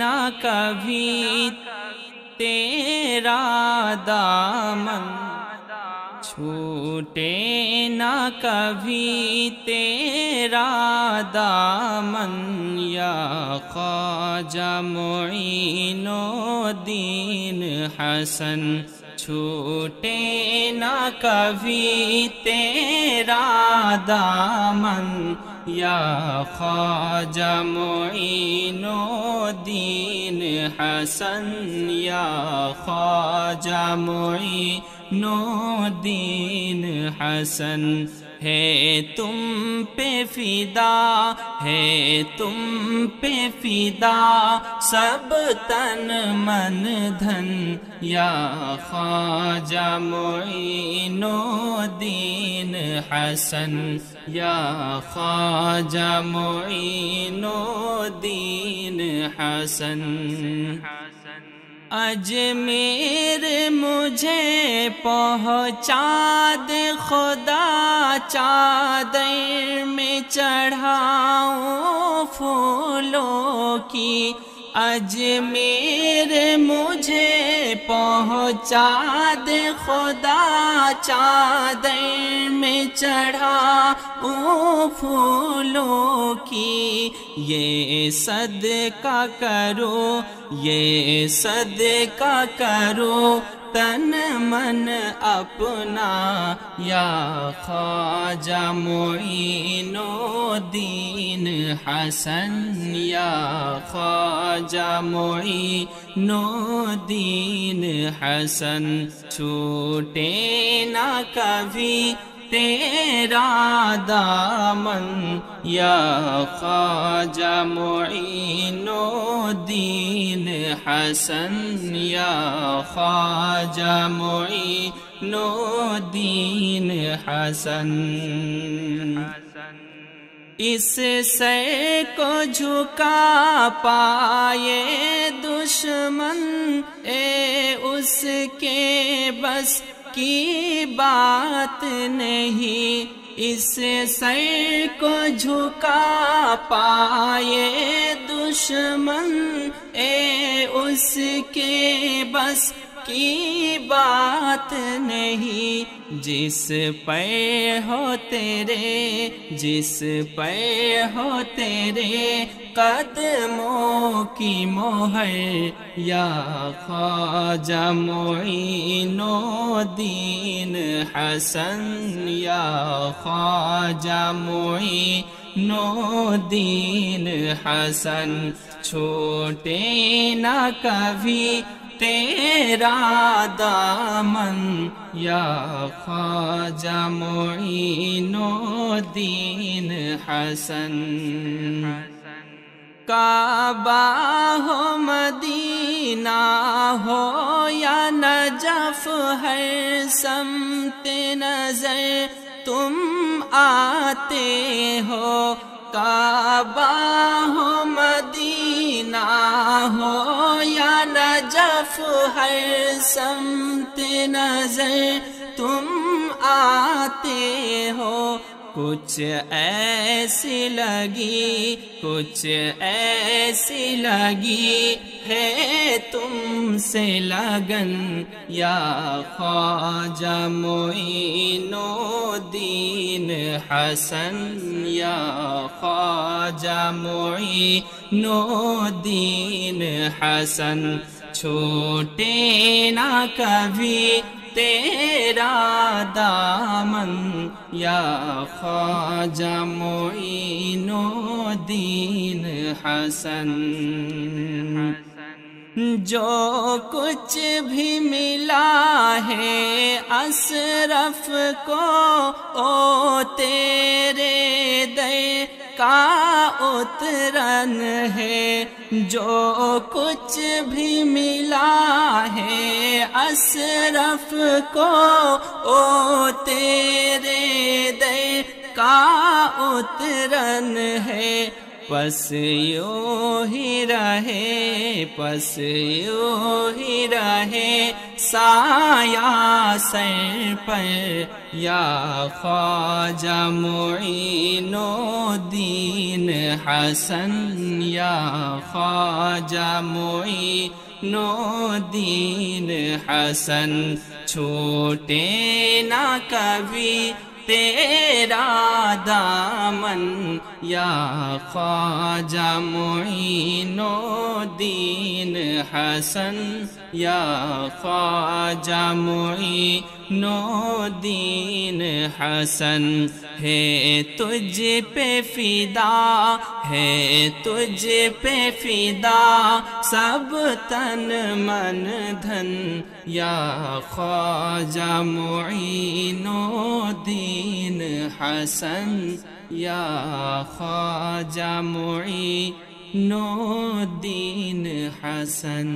نہ کبھی تیرا دامن، چھوٹے نہ کبھی تیرا دامن، یا خواجہ معین الدین حسن، چھوٹے نہ کبھی تیرا دامن، یا خواجہ معین الدین حسن، یا خواجہ معین الدین حسن، ہے تم پہ فدا، ہے تم پہ فدا سب تن من دھن، یا خواجہ معین الدین حسن، یا خواجہ معین الدین حسن۔ اجمیر مجھے پہنچا دے خدا، چادر میں چڑھاؤں پھولوں کی، اجمیر مجھے پہنچا دے خدا، چادر میں چڑھاؤں پھولوں کی، یہ صدقہ کرو، یہ صدقہ کرو تن من اپنا، یا خواجہ معین الدین حسن، یا خواجہ معین الدین حسن، چھوٹے نہ کبھی تیرا دامن، یا خواجہ معین الدین حسن، یا خواجہ معین الدین حسن۔ اس سر کو جھکا پائے دشمن، اے اس کے بس کی بات نہیں، اس سر کو جھکا پائے دشمن، اے اس کے بس کی بات نہیں، جس پہ ہو تیرے، جس پہ ہو تیرے قدموں کی مہر، یا خواجہ معین الدین حسن، یا خواجہ معین الدین حسن، چھوٹے نہ کبھی تیرا دامن، یا خواجہ معین الدین حسن۔ کعبہ ہو مدینہ ہو یا نجف، ہر سمت نظر تم آتے ہو، کعبہ ہو مدینہ ہو یا نجف، ہر سمت نظر تم آتے ہو، کچھ ایسی لگی، کچھ ایسی لگی ہے تم سے لگن، یا خواجہ معین الدین حسن، یا خواجہ معین الدین حسن، چھوٹے نہ کبھی تیرا دامن، یا خواجہ معین الدین حسن۔ جو کچھ بھی ملا ہے اشرف کو، او تیرے در کا اترن ہے، جو کچھ بھی ملا ہے اشرف کو، او تیرے در کا اترن ہے، پس یوں ہی رہے، پس یوں ہی رہے سایہ سر پر یا خواجہ معین الدین حسن یا خواجہ معین الدین حسن چھوٹے نہ کبھی تیرا دامن یا خواجہ معین الدین حسن یا خواجہ معین الدین حسن ہے تجھ پہ فدا ہے تجھ پہ فدا سب تن من دھن یا خواجہ معین الدین حسن یا خواجہ معین الدین حسن